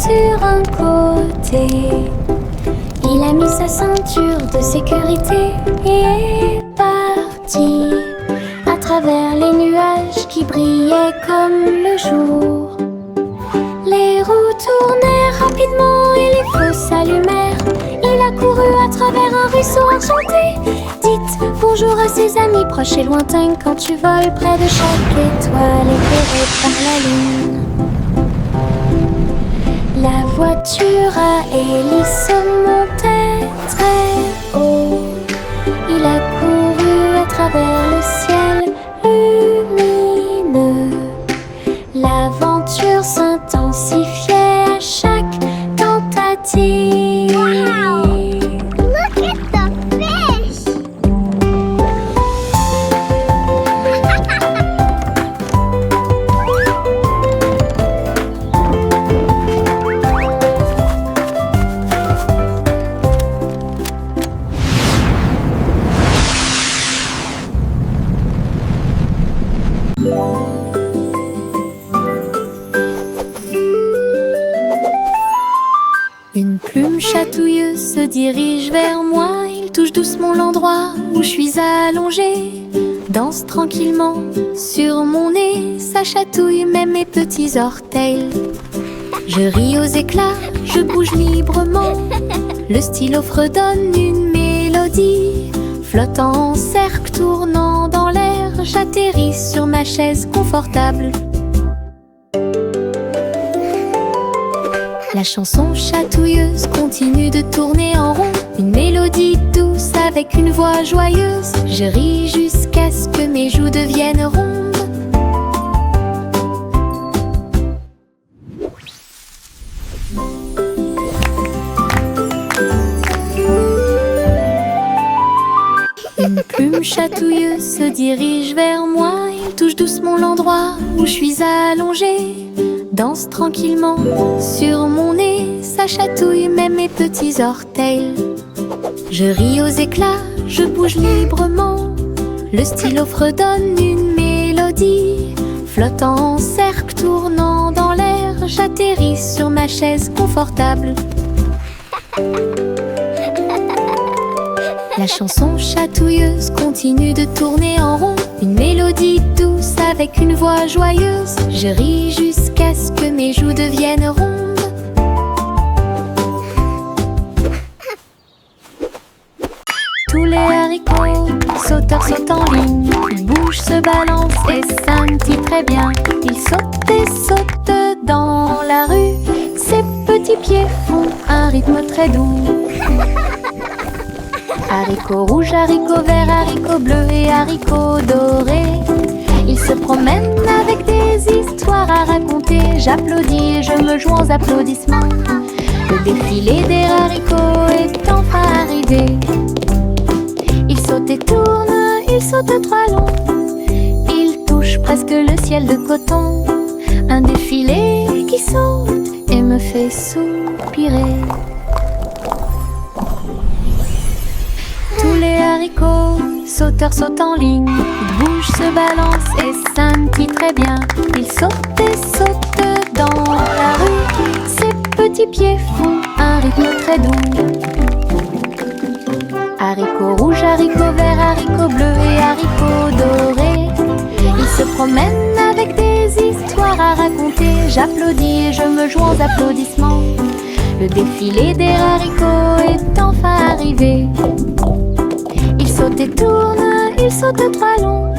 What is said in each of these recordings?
sur un côté. Il a mis sa ceinture de sécurité et est parti à travers les nuages qui brillaient comme le jour. Les roues tournèrent rapidement et les feux s'allumèrent. Il a couru à travers un ruisseau enchanté. Dites bonjour à ses amis proches et lointains quand tu voles près de chaque étoile éclairée par la lune. La voiture à hélice montait très haut. Il a couru à travers le ciel lumineux. L'aventure s'intensifiait à chaque tentative. Wow! Look at the fish! Une plume chatouilleuse se dirige vers moi. Il touche doucement l'endroit où je suis allongée. Danse tranquillement sur mon nez. Ça chatouille même mes petits orteils. Je ris aux éclats, je bouge librement. Le stylo fredonne une mélodie. Flottant en cercle, tournant dans l'air, j'atterris sur ma chaise confortable. La chanson chatouilleuse continue de tourner en rond. Une mélodie douce avec une voix joyeuse. Je ris jusqu'à ce que mes joues deviennent rondes. Une plume chatouilleuse se dirige vers moi. Il touche doucement l'endroit où je suis allongée. Danse tranquillement sur mon nez. Ça chatouille même mes petits orteils. Je ris aux éclats, je bouge librement. Le stylo fredonne une mélodie. Flottant en cercle, tournant dans l'air, j'atterris sur ma chaise confortable. La chanson chatouilleuse continue de tourner en rond. Une mélodie douce avec une voix joyeuse. Je ris jusqu'à ce que mes joues deviennent rondes. Tous les haricots sauteurs sautent en ligne. Ils bougent, se balancent et scintillent très bien. Ils sautent et sautent dans la rue. Ses petits pieds font un rythme très doux. Haricots rouges, haricots verts, haricots bleus et haricots dorés. Ils se promènent avec des histoires à raconter. J'applaudis et je me joins aux applaudissements. Le défilé des haricots est enfin arrivé. Ils sautent et tournent, ils sautent à trois longs. Ils touchent presque le ciel de coton. Un défilé qui saute et me fait soupirer. Tous les haricots sauteurs sautent en ligne. Ils bougent, se balancent et scintillent très bien. Ils sautent et sautent dans la rue. Ses petits pieds font un rythme très doux. Haricots rouges, haricots verts, haricots bleus et haricots dorés. Ils se promènent avec des histoires à raconter. J'applaudis et je me joins aux applaudissements. Le défilé des haricots est enfin arrivé. Ils sautent et tournent, ils sautent à trois longs.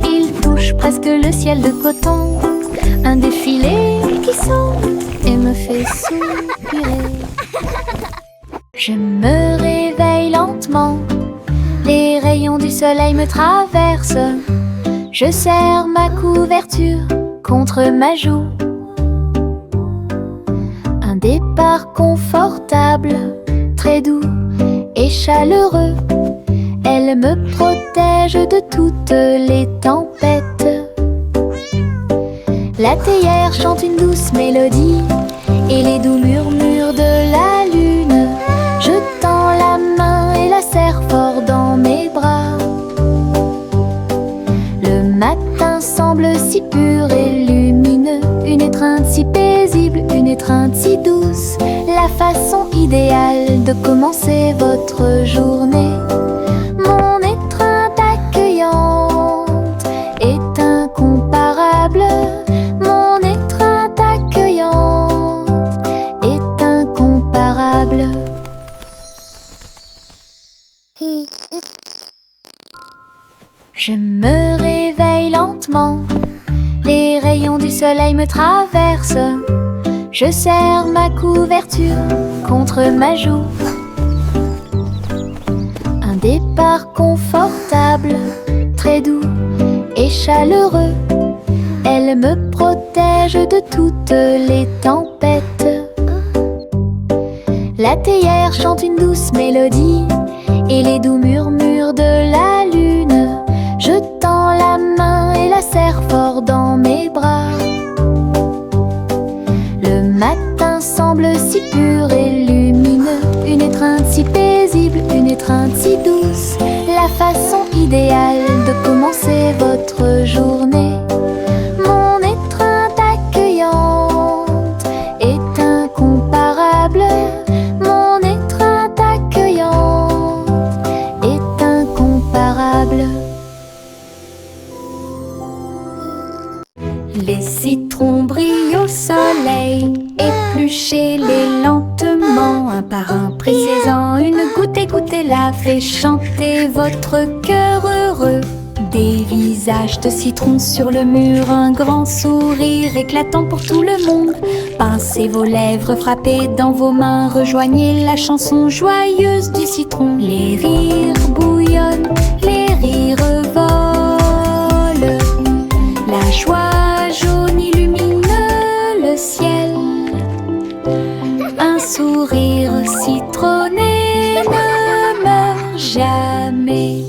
Ils touchent presque le ciel de coton. Un défilé qui saute et me fait soupirer. Je me réveille lentement. Les rayons du soleil me traversent. Je serre ma couverture contre ma joue. Un départ confortable, très doux et chaleureux. Elle me protège de toutes les tempêtes. La théière chante une douce mélodie et les doux murmures de la lune. Je tends la main et la serre fort dans mes bras. Le matin semble si pur et lumineux, une étreinte si paisible, une étreinte si douce. de commencer votre journée. Mon étreinte accueillante est incomparable. Mon étreinte accueillante est incomparable. Je me réveille lentement, les rayons du soleil me traversent. Je serre ma couverture contre ma joue. Un départ confortable, très doux et chaleureux. Elle me protège de toutes les tempêtes. La théière chante une douce mélodie et les doux murmures de la lune. Je tends la main et la serre fort dans mes bras. Le matin semble si pur et lumineux, une étreinte si paisible, une étreinte si douce, la façon idéale de commencer votre journée. Mon étreinte accueillante est incomparable. Mon étreinte accueillante est incomparable. Les citrons brillent au soleil, épluchez-les lentement, un par un, pressez-en une goutte, écoutez-la, fait chanter votre cœur heureux. Des visages de citrons sur le mur, un grand sourire éclatant pour tout le monde. Pincez vos lèvres, frappez dans vos mains, rejoignez la chanson joyeuse du citron. Les rires bouillonnent, les rires volent, la joie jaune illumine le ciel. Un sourire citronné ne meurt jamais.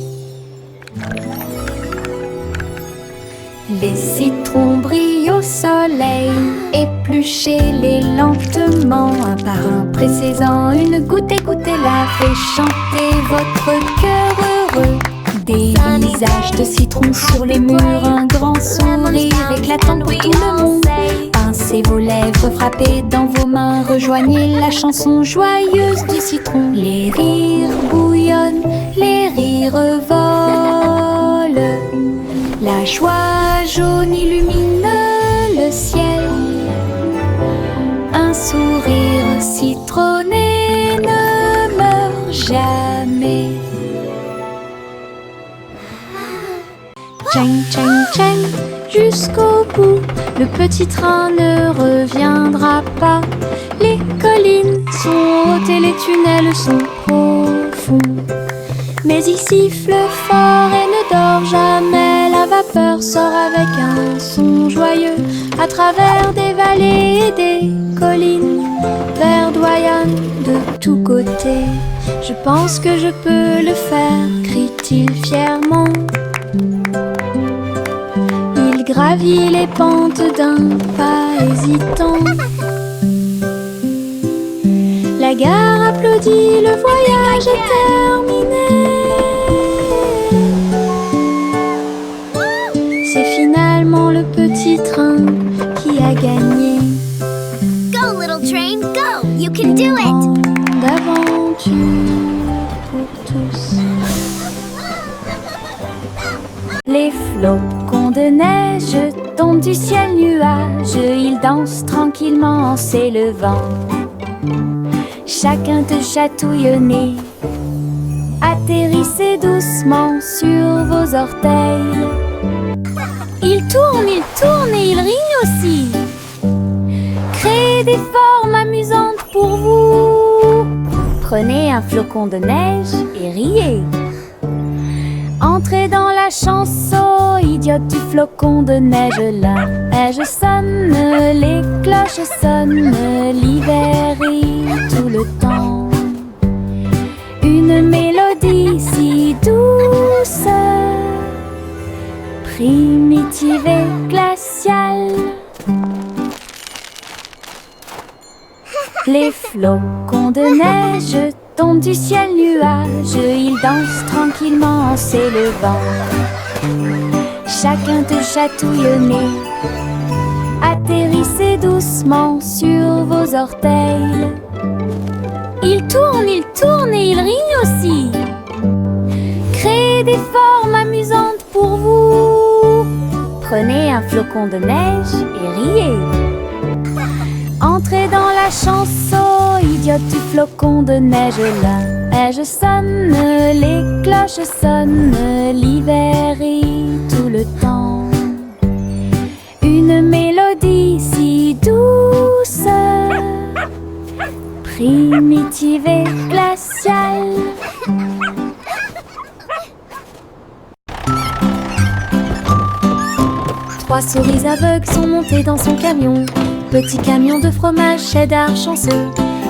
Les citrons brillent au soleil, épluchez-les lentement, un par un, pressez-en une goutte, écoutez-la, fait chanter votre cœur heureux. Des visages de citrons sur les murs, un grand sourire éclatant pour tout le monde. Pincez vos lèvres, frappez dans vos mains, rejoignez la chanson joyeuse du citron. Les rires bouillonnent, les rires volent, la joie jaune illumine le ciel. Un sourire citronné ne meurt jamais. Tchang, tchang, tchang, jusqu'au bout, le petit train ne reviendra pas. Les collines sont hautes et les tunnels sont profonds. Mais il siffle fort et ne dort jamais. La vapeur sort avec un son joyeux à travers des vallées et des collines, verdoyant de tous côtés. Je pense que je peux le faire, crie-t-il fièrement. Il gravit les pentes d'un pas hésitant. La gare applaudit, le voyage est terminé. C'est finalement le petit train qui a gagné. Go, little train, go! You can do it! D'aventure pour tous. Les flocons de neige tombent du ciel nuage, ils dansent tranquillement en s'élevant. Chacun te chatouille au nez, atterrissez doucement sur vos orteils. Ils tournent et ils rient aussi. Créez des formes amusantes pour vous. Prenez un flocon de neige et riez. Entrez dans la chanson idiote du flocon de neige. La neige sonne, les cloches sonnent, l'hiver rit tout le temps. Une mélodie si douce, primitive et glaciale. Les flocons de neige tombent du ciel nuage, ils dansent tranquillement en s'élevant. Chacun te chatouille au nez, atterrissez doucement sur vos orteils. Il tourne et il rit aussi. Créez des formes amusantes pour vous. Prenez un flocon de neige et riez. Entrez dans la chanson, idiote du flocon de neige. La neige sonne, les cloches sonnent, l'hiver rit tout le temps. Une mélodie si douce, primitive et glaciale. Trois souris aveugles sont montées dans son camion. Petit camion de fromage cheddar chanceux.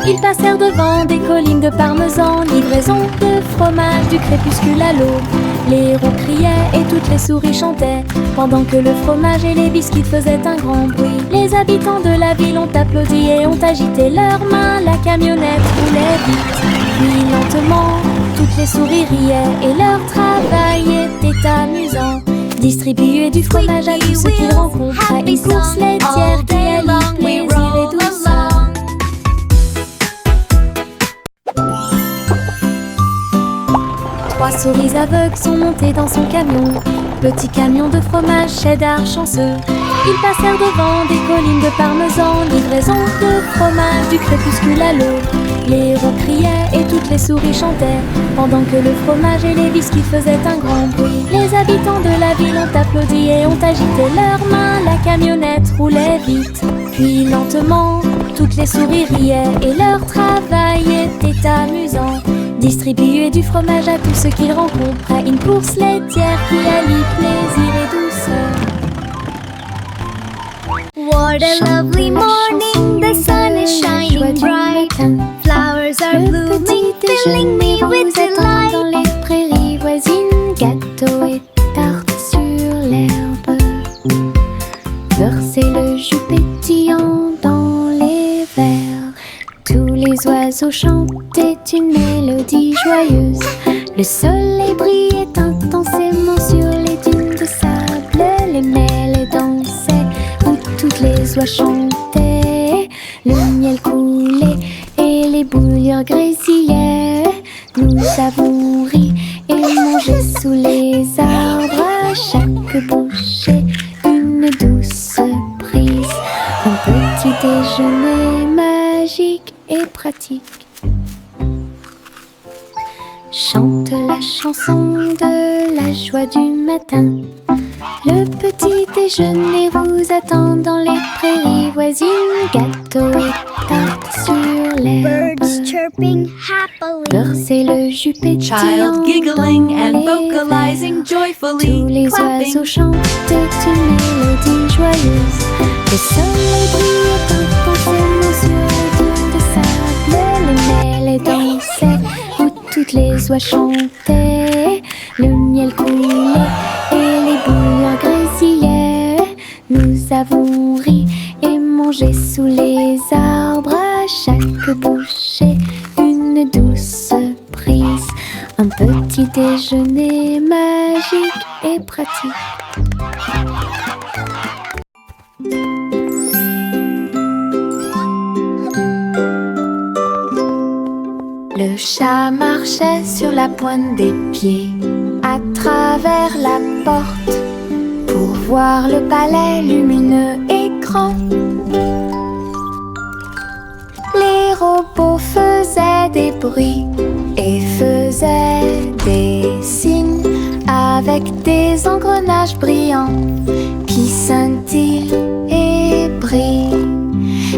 Ils passèrent devant des collines de parmesan. Livraison de fromage du crépuscule à l'aube. Les héros criaient et toutes les souris chantaient, pendant que le fromage et les biscuits faisaient un grand bruit. Les habitants de la ville ont applaudi et ont agité leurs mains. La camionnette roulait vite, puis lentement. Toutes les souris riaient et leur travail était amusant. Distribuer du fromage à tous ceux qu'ils rencontraient. Une course laitière qui allie plaisir et douceur. Trois souris aveugles sont montées dans son camion. Petit camion de fromage cheddar chanceux. Ils passèrent devant des collines de parmesan. Livraison de fromage du crépuscule à l'aube. Les héros criaient et toutes les souris chantaient, pendant que le fromage et les biscuits faisaient un grand bruit. Les habitants de la ville ont applaudi et ont agité leurs mains. La camionnette roulait vite, puis lentement. Toutes les souris riaient et leur travail était amusant. Distribuer du fromage à tous ceux qu'ils rencontraient. Une course laitière qui allie plaisir et douceur. What a lovely morning, the sun is shining bright. Flowers are blooming, filling me with delight. Dans les prairies voisines, gâteaux et tartes sur l'herbe. Beurre, c'est le jus pétillant dans les verres. Tous les oiseaux chantaient une mélodie joyeuse. Le soleil brillait intensément sur les dunes de sable. Les mêles dansaient où toutes les oies chantaient. Le miel coulait et les bouilloires grésillaient. Nous avons ri et mangé sous les arbres. À chaque bouchée, une douce prise. Un petit déjeuner magique et pratique. Chante la chanson de la joie du matin. Le petit déjeuner vous attend dans les prairies voisines. Gâteaux et tartes sur l'herbe. Birds chirping happily. Beurre, c'est le jus pétillant Child giggling dans and les vocalizing verres. joyfully, Tous les clapping. oiseaux chantent une mélodie joyeuse. Le soleil brillait intensément sur les dunes de sable. Les mêles dansaient où toutes les oies chantaient. Le miel coulait et les bouilloires grésillaient. Nous avons ri et mangé sous les arbres. À chaque bouchée, une douce prise. Un petit déjeuner magique et pratique. Le chat marchait sur la pointe des pieds à travers la porte pour voir le palais lumineux et grand. Les robots faisaient des bruits et faisaient des signes avec des engrenages brillants qui scintillent et brillent.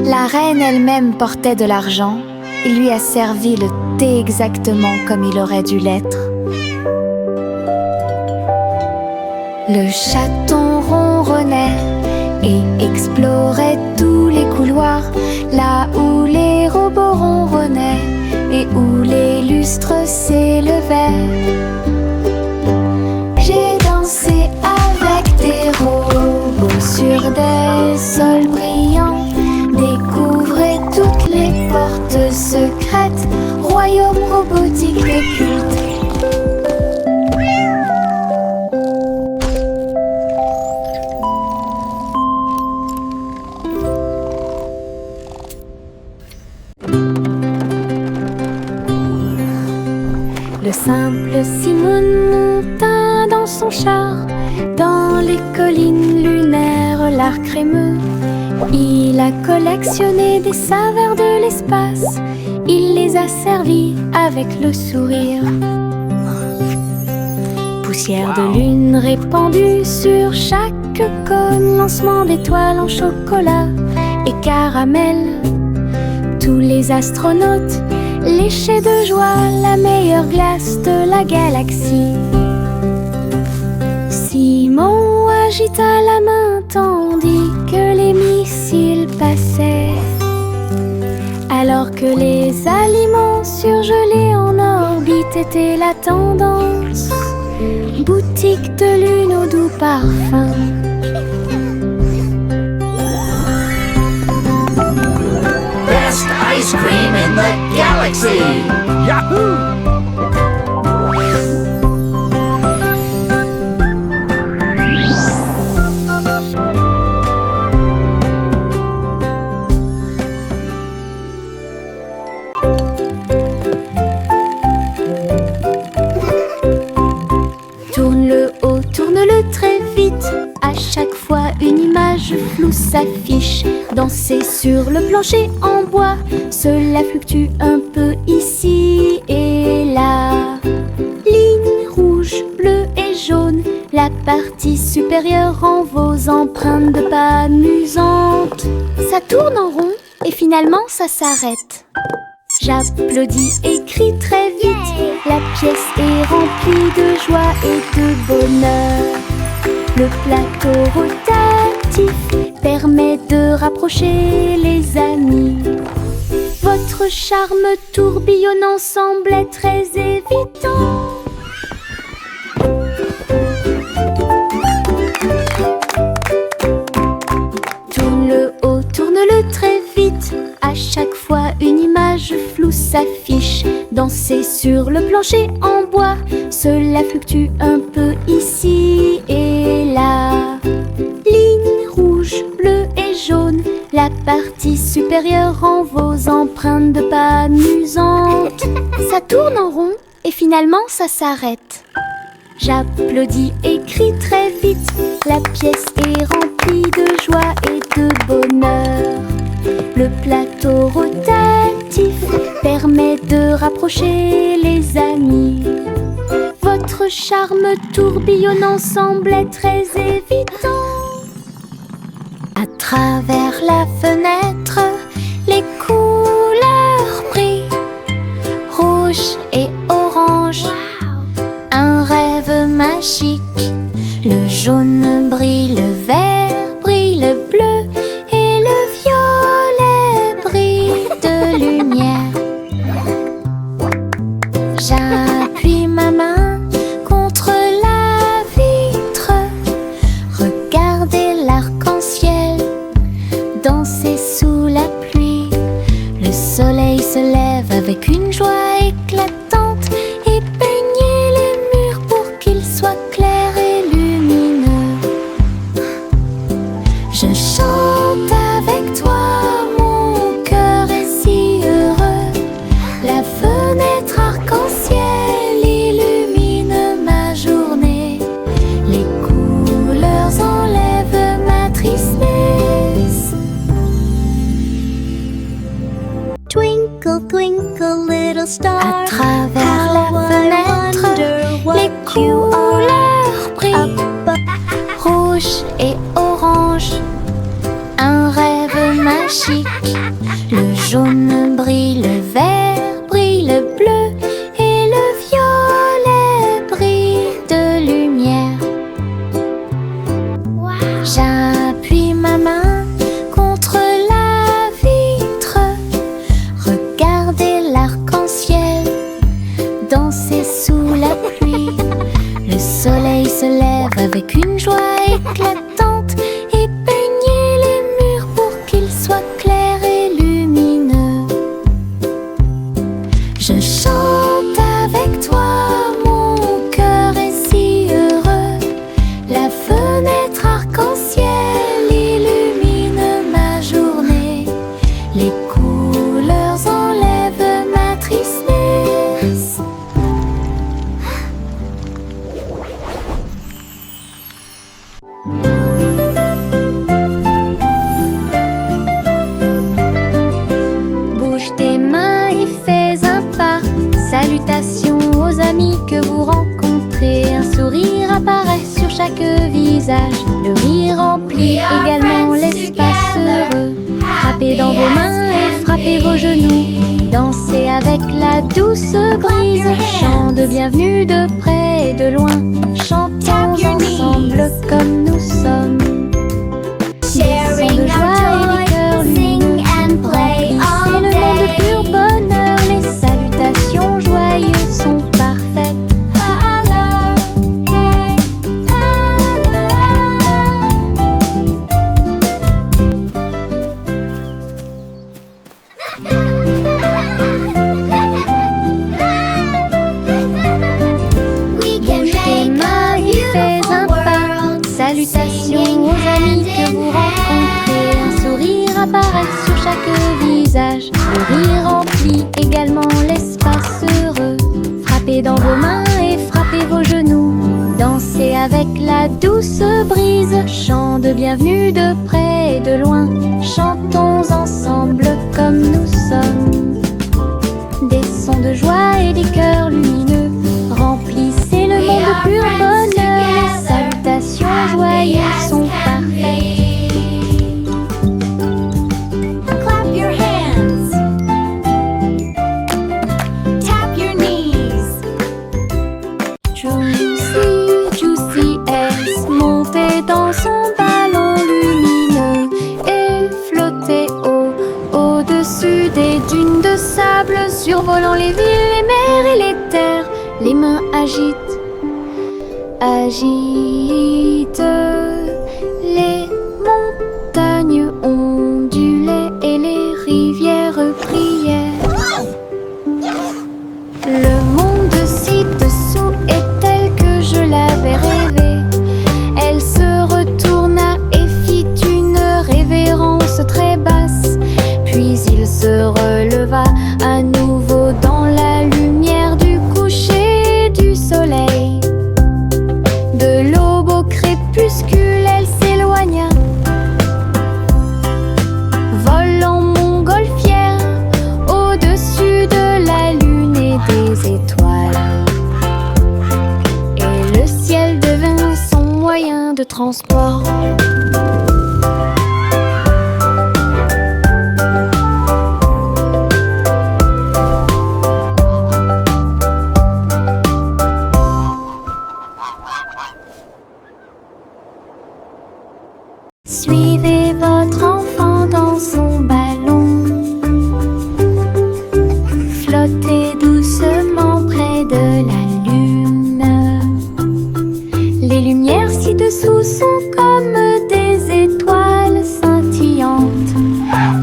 La reine elle-même portait de l'argent. Il lui a servi le thé exactement comme il aurait dû l'être. Le chaton ronronnait et explorait tous les couloirs, là où les robots ronronnaient et où les lustres s'élevaient. J'ai dansé avec des robots sur des sols brillants. Découvrez toutes les portes secrètes, royaume robotique occulte. Le simple Simon monta dans son char, dans les collines lunaires, l'art crémeux. Il a collectionné des saveurs de l'espace, il les a servis avec le sourire. Poussière de lune répandue sur chaque cône, lancement d'étoiles en chocolat et caramel. Tous les astronautes léchaient de joie la meilleure glace de la galaxie. Simon agita la main tandis que les missiles passaient. Alors que les aliments surgelés en orbite étaient la tendance, boutique de lune au doux parfum. Best ice cream in the galaxy! Yahoo! Tourne-le haut, tourne-le très vite. À chaque fois une image floue s'affiche. Danser sur le plancher en bois, cela fluctue un peu ici et là. Ligne rouge, bleue et jaune, la partie supérieure en vos empreintes de pas amusantes. Ça tourne en rond et finalement ça s'arrête. J'applaudis et crie très vite. La pièce est remplie de joie et de bonheur. Le plateau rotatif permet de rapprocher les amis. Votre charme tourbillonnant semblait très évident. Tourne-le haut, tourne-le très vite. À chaque fois une image floue s'affiche. Danser sur le plancher en bois, cela fluctue un peu ici et là. Ligne rouge, bleue et jaune, la partie supérieure en vos empreintes de pas amusantes. Ça tourne en rond et finalement ça s'arrête. J'applaudis et crie très vite. La pièce est remplie de joie et de bonheur. Le plateau rotatif permet de rapprocher les amis. Votre charme tourbillonnant semblait très évident. À travers la fenêtre, les couleurs brillent, rouge et orange. Un rêve magique. Le jaune brille, le vert brille, le bleu et le violet brillent de lumière. J'appuie ma main contre la vitre. Regardez l'arc-en-ciel danser sous la pluie. Le soleil se lève avec une joie éclatante et peignez les murs pour qu'ils soient clairs et lumineux. Je chante avec toi, mon cœur est si heureux. La fenêtre arc-en-ciel illumine ma journée. Les couleurs enlèvent ma tristesse. Twinkle, twinkle, little star. À travers la how I fenêtre, wonder what les you are couleurs brillent, up. rouge et orange. Un rêve magique. Le jaune brille, le vert brille, le bleu et le violet brillent de lumière. J'appuie ma main contre la vitre. Regardez l'arc-en-ciel danser sous la pluie. Le soleil se lève avec une joie éclatante et peignez les murs pour qu'ils soient clairs et lumineux. Je chante avec toi, mon cœur est si heureux. La fenêtre arc-en-ciel illumine ma journée. Les couleurs enlèvent Bouge tes mains et fais un pas. Salutations aux amis que vous rencontrez. Un sourire apparaît sur chaque visage. Le rire remplit également l'espace heureux. Frappez dans vos mains et frappez vos genoux. Dansez avec la douce brise. Chant de bienvenue de près et de loin. Chantons ensemble comme nous sommes. Sharing de joie et des cœurs sing and play c'est all le monde de pur day. bonheur. Les salutations joyeuses sont parfaites. We can Bouge tes make mains a et fais un beautiful pas. world. Salutations aux amis que vous rencontrez. Un sourire apparaît sur chaque visage. Le rire remplit également l'espace heureux. Frappez dans vos mains et frappez vos genoux. Dansez avec la douce brise. Chant de bienvenue de près et de loin. Chantons ensemble comme nous sommes. Des sons de joie et des cœurs lumineux remplissez le monde de pur bonheur. Les salutations joyeuses sont parfaites. Clap your hands. Tap your knees. Juicy, Juicy S montait dans son ballon lumineux et flottait au-dessus des dunes de sable, survolant les villes, les mers et les terres. Les mains agitent les montagnes ondulaient et les rivières prièrent. Le monde ci-dessous est tel que je l'avais rêvé. Elle se retourna et fit une révérence très basse. Puis il se releva à nouveau dans la lumière du coucher du soleil. De l'aube au crépuscule, elle s'éloigna, volant montgolfière au-dessus de la lune et des étoiles. Et le ciel devint son moyen de transport. Suivez votre enfant dans son ballon. Flottez doucement près de la lune. Les lumières ci-dessous sont comme des étoiles scintillantes.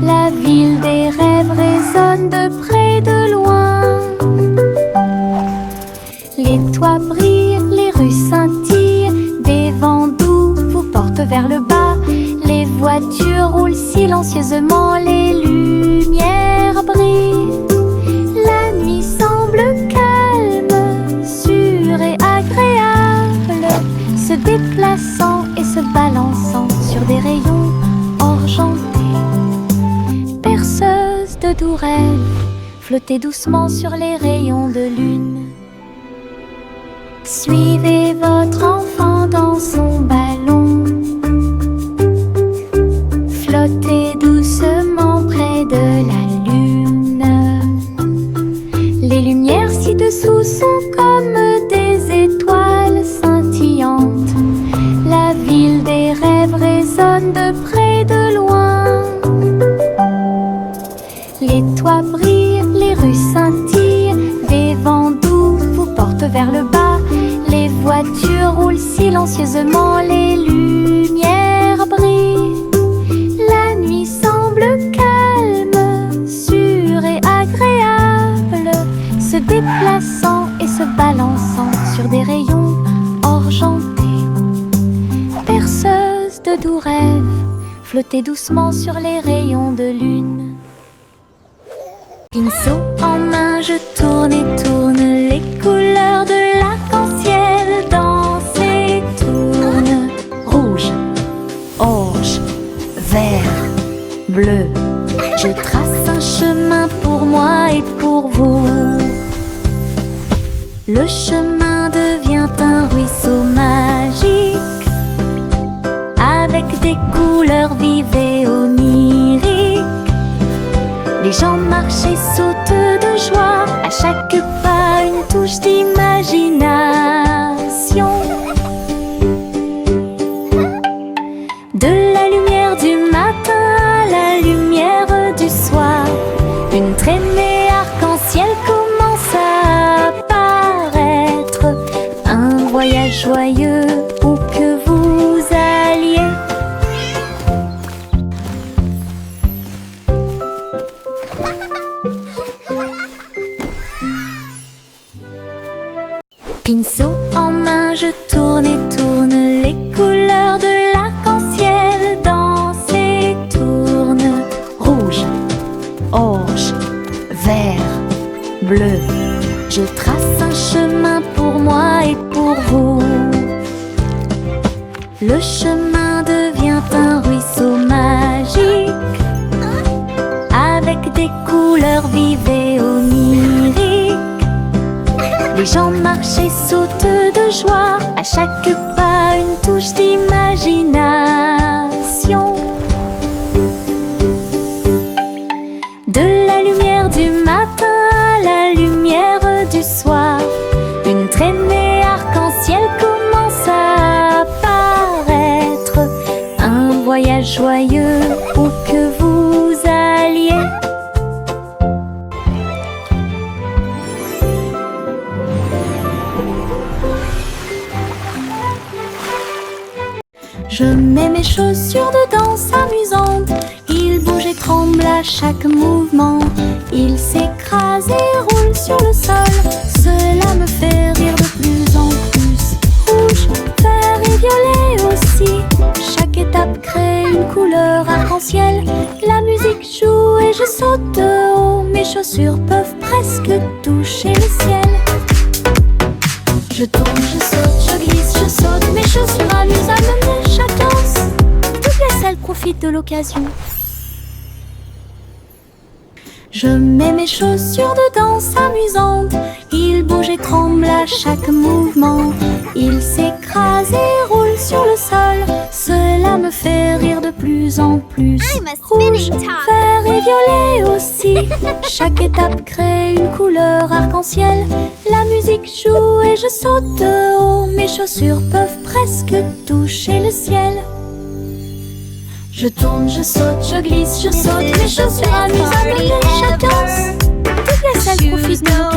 La ville des rêves résonne de près et de loin. Les toits brillent, les rues scintillent. Des vents doux vous portent vers le bas. Les voitures roulent silencieusement, les lumières brillent. La nuit semble calme, sûre et agréable, se déplaçant et se balançant sur des rayons argentés. Berceuse de doux rêves, flottez doucement sur les rayons de lune. Suivez votre enfant dans son ballon. Flottez doucement près de la lune. Les lumières ci-dessous sont comme des étoiles scintillantes. La ville des rêves résonne de près et de loin. Les toits brillent, les rues scintillent. Des vents doux vous portent vers le bas. Les voitures roulent silencieusement, les lumières brillent. La nuit semble calme, sûre et agréable, se déplaçant et se balançant sur des rayons argentés. Berceuse de doux rêves, flottez doucement sur les rayons de lune. Pinceau en main, je tourne et tourne les couleurs de l'arc-en-ciel. Dansent et tournent. Rouge, orange, vert, bleu. Je trace un chemin pour pour vous. Le chemin devient un ruisseau magique, avec des couleurs vives et oniriques. Les gens marchent et sautent de joie, à chaque pas une touche d'imagination. De la lumière du matin à la lumière du soir, une traînée arc-en-ciel commence à apparaître. Un voyage joyeux où que vous alliez. Pinceau en main, je tourne et tourne les couleurs de l'arc-en-ciel. Dansent et tournent. Rouge, orange, vert, bleu. Je trace un chemin pour moi et pour vous. Le chemin devient un ruisseau magique, avec des couleurs vives et oniriques. Les gens marchent et sautent de joie, à chaque pas une touche d'imagination. De la lumière du matin à la lumière du soir, une traînée arc-en-ciel commence à apparaître. Un voyage joyeux où que vous alliez. Je mets mes chaussures de danse amusantes. Ils bougent et tremblent à chaque mouvement. Ils s'écrasent et roulent sur le sol. Cela me fait rire de plus en plus. Rouge, vert et violet aussi. Chaque étape crée une couleur arc-en-ciel. La musique joue et je saute de haut. Mes chaussures peuvent presque toucher le ciel. Je tourne, je saute, je glisse, je saute. Mes chaussures amusent à me mener chaque danse. Toutes les salles profitent de l'occasion. Je mets mes chaussures de danse amusantes. Ils bougent et tremblent à chaque mouvement. Ils s'écrasent et roulent sur le sol. Cela me fait rire de plus en plus. Rouge, vert et violet aussi. Chaque étape crée une couleur arc-en-ciel. La musique joue et je saute de haut. Mes chaussures peuvent presque toucher le ciel. Je tourne, je saute, je glisse, je saute. Mes chaussures amusent à mener chaque danse. Toutes les salles profitent de l'occasion.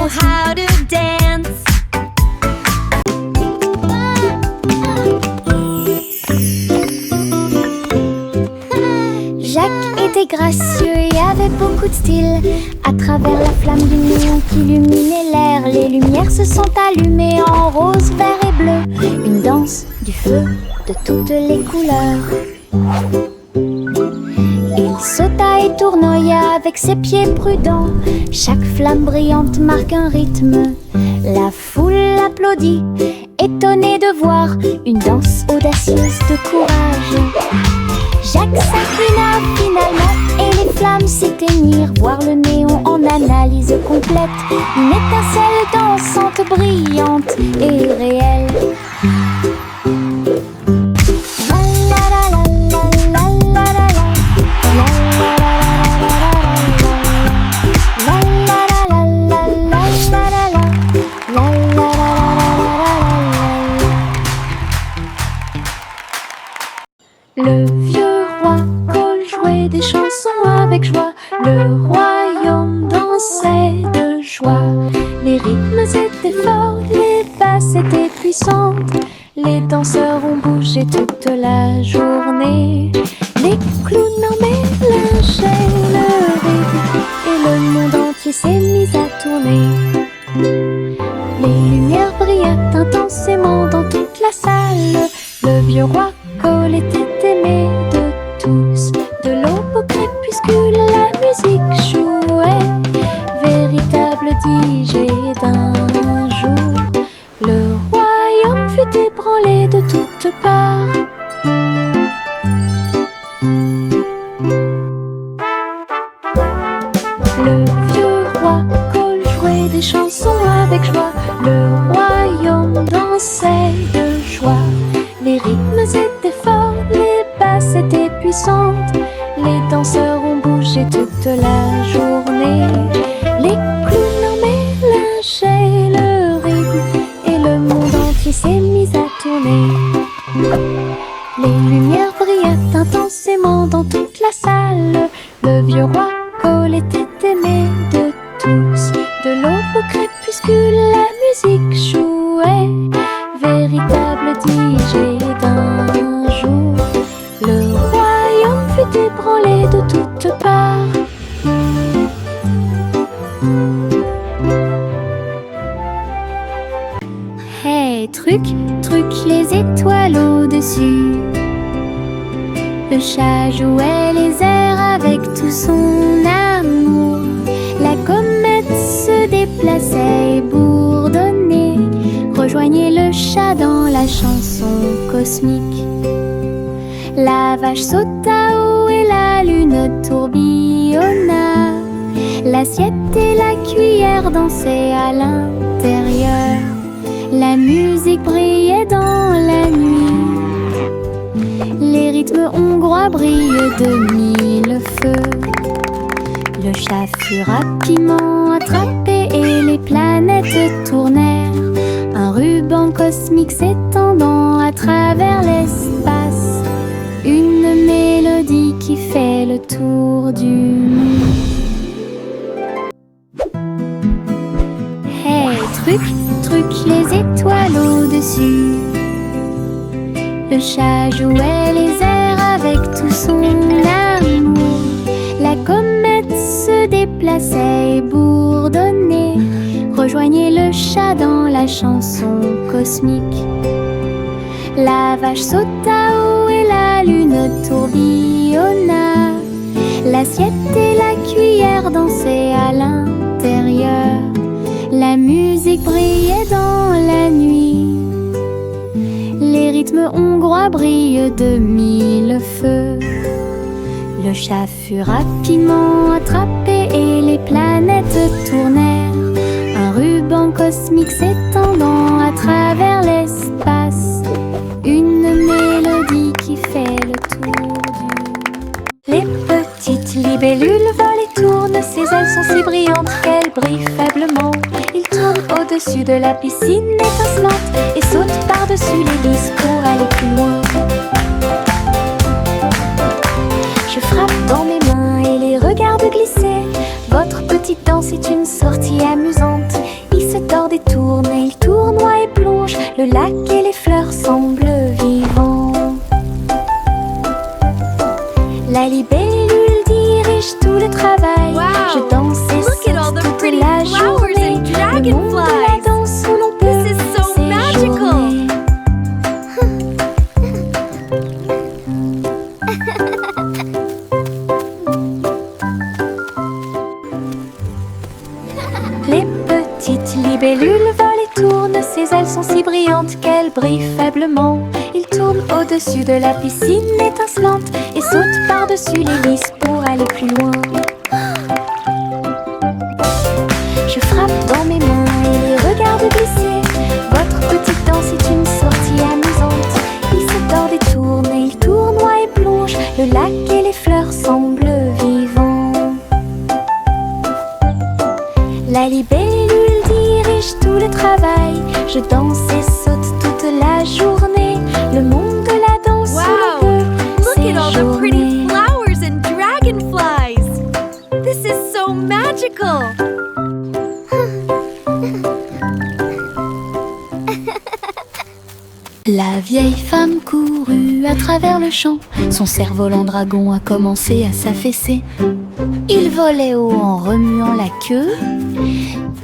Jacques était gracieux et avait beaucoup de style. À travers la flamme du néon qui illuminait l'air, les lumières se sont allumées en rose, vert et bleu. Une danse du feu de toutes les couleurs. Il sauta et tournoya avec ses pieds prudents. Chaque flamme brillante marque un rythme. La foule applaudit, étonnée de voir une danse audacieuse de courage. Jacques s'inclina finalement et les flammes s'éteignirent. Voir le néon en analyse complète. Une étincelle dansante, brillante et réelle. Le vieux roi Cole jouait des chansons avec joie. Le royaume dansait de joie. Les rythmes étaient forts, les basses étaient puissantes. Les danseurs ont bougé toute la journée. Les clowns en mélangeaient le rythme et le monde entier s'est mis à tourner. Les lumières brillaient intensément dans toute la salle. Le vieux roi Cole était aimé de tous. De l'aube au crépuscule, la musique jouait. Véritable DJ d'un jour. Le royaume fut ébranlé de toutes parts. Le vieux roi Cole chantait des chansons avec joie. Le royaume dansait de joie. Les rythmes étaient forts, les basses étaient puissantes. Les danseurs ont bougé toute la journée. Les clowns mélangeaient le rythme et le monde entier s'est mis à tourner. Les lumières brillaient intensément dans toute la salle. Le vieux roi Cole était aimé de tous. De l'aube au crépuscule, la musique jouait. Véritable DJ d'un jour. Le royaume fut ébranlé de toutes parts. Hey, truc, truc, les étoiles au-dessus. Le chat jouait les airs avec tout son amour. La comète se déplaçait et bourdonnait. Rejoignez le chat dans la chanson cosmique. La vache sauta haut et la lune tourbillonna. L'assiette et la cuillère dansaient à l'intérieur. La musique brillait dans la nuit. Les rythmes hongrois brillent de mille feux. Le chat fut rapidement attrapé et les planètes tournèrent. Un ruban cosmique s'étendant à travers l'espace. Une mélodie qui fait le tour du monde. Hey, truc, truc, les étoiles au-dessus. Le chat jouait les airs avec tout son amour. La comète se déplaçait et bourdonnait. Rejoignez le chat dans la chanson cosmique. La vache sauta haut et la lune tourbillonna. L'assiette et la cuillère dansaient à l'intérieur. La musique brillait dans la nuit. Les rythmes hongrois brillent de mille feux. Le chat fut rapidement attrapé et les planètes tournèrent. Un ruban cosmique s'étendant à travers l'espace. Une mélodie qui fait le tour du... Les petites libellules volent et tournent. Ses ailes sont si brillantes qu'elles brillent faiblement. Ils tournent au-dessus de la piscine étincelante et sautent par-dessus les lisses pour aller plus loin. Je frappe dans mes mains et les regarde glisser. Votre petite danse est une sortie amusante. Il se tord et tourne et il tournoie et plonge. Le lac et les fleurs semblent vivants. La libellule dirige tout le travail. Wow. Je danse et Look at all the saute toute pretty la flowers journée. and Le monde de la dragonflies. danse où l'on peut This is so magical. séjourner. Les petites libellules volent et tournent. Ses ailes sont si brillantes qu'elles brillent faiblement. Ils tournent au-dessus de la piscine étincelante et sautent par-dessus les lisses pour aller plus loin. Je frappe dans mes mains et les regarde glisser. Votre petite danse est une sortie amusante. Il se tord et tourne et il tournoie et plonge. Le lac et les fleurs semblent vivants. La libellule dirige tout le travail. Je danse et saute toute la journée. Le monde de la danse où Wow. l'on peut Look at all the pretty séjourner. flowers and dragonflies. This is so magical. La vieille femme courut à travers le champ. Son cerf-volant dragon a commencé à s'affaisser. Il volait haut en remuant la queue.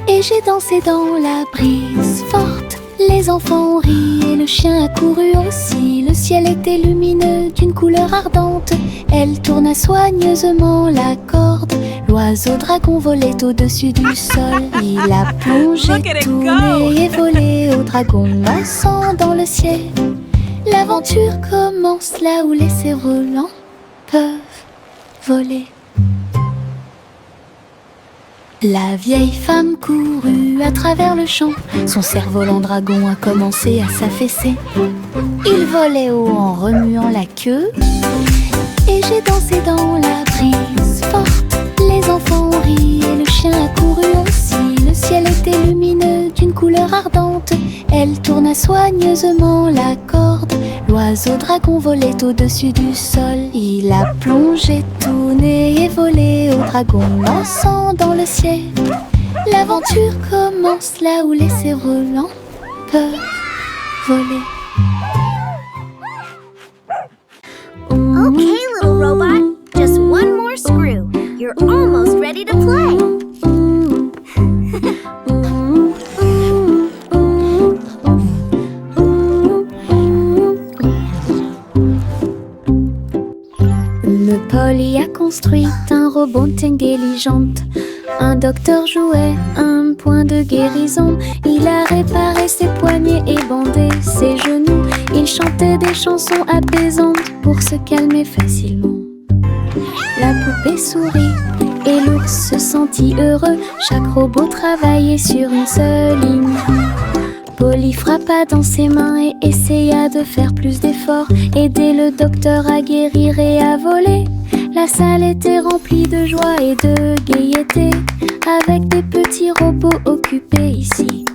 Et j'ai dansé dans la brise forte. Les enfants ont ri et le chien a couru aussi. Le ciel était lumineux d'une couleur ardente. Elle tourna soigneusement la corde. L'oiseau dragon volait au-dessus du sol. Il a plongé, Look at it tourné go. et volé au dragon dansant dans le ciel. L'aventure commence là où les cerfs-volants peuvent voler. La vieille femme courut à travers le champ. Son cerf-volant dragon a commencé à s'affaisser. Il volait haut en remuant la queue. Et j'ai dansé dans la brise forte. Les enfants ont ri et le chien a couru aussi. Le ciel était lumineux d'une couleur ardente. Elle tourna soigneusement la corde. L'oiseau dragon volait au-dessus du sol. Il a plongé tout nez et volé au dragon dansant dans le ciel. L'aventure commence là où les cerfs-volants peuvent voler. Okay, little robot, just one more screw. You're almost ready to play. Polly a construit un robot intelligente. Un docteur jouait un point de guérison. Il a réparé ses poignets et bandé ses genoux. Il chantait des chansons apaisantes pour se calmer facilement. La poupée sourit et l'ours se sentit heureux. Chaque robot travaillait sur une seule ligne. Polly frappa dans ses mains et essaya de faire plus d'efforts. Aider le docteur à guérir et à voler. La salle était remplie de joie et de gaieté, avec des petits robots occupés ici.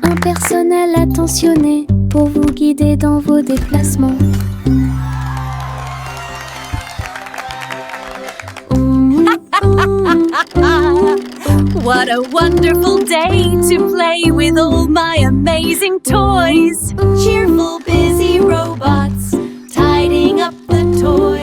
Un personnel attentionné pour vous guider dans vos déplacements. What a wonderful day to play with all my amazing toys. Cheerful, busy robots, tidying up the toys.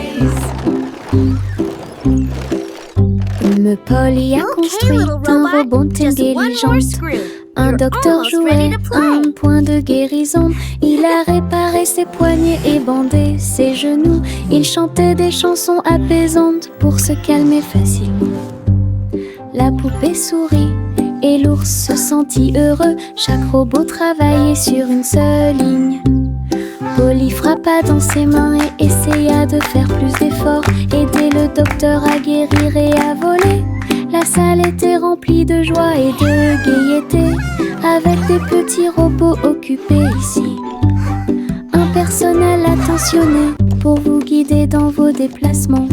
Polly a construit little un robot, robot just one more intelligent. screw. Un You're docteur almost ready jouait to play. un point de guérison. Il a réparé ses poignets et bandé ses genoux. Il chantait des chansons apaisantes pour se calmer facilement. La poupée sourit et l'ours se sentit heureux. Chaque robot travaillait sur une seule ligne. Polly frappa dans ses mains et essaya de faire plus d'efforts. Aider le docteur à guérir et à voler. La salle était remplie de joie et de gaieté, avec des petits robots occupés ici. Un personnel attentionné pour vous guider dans vos déplacements.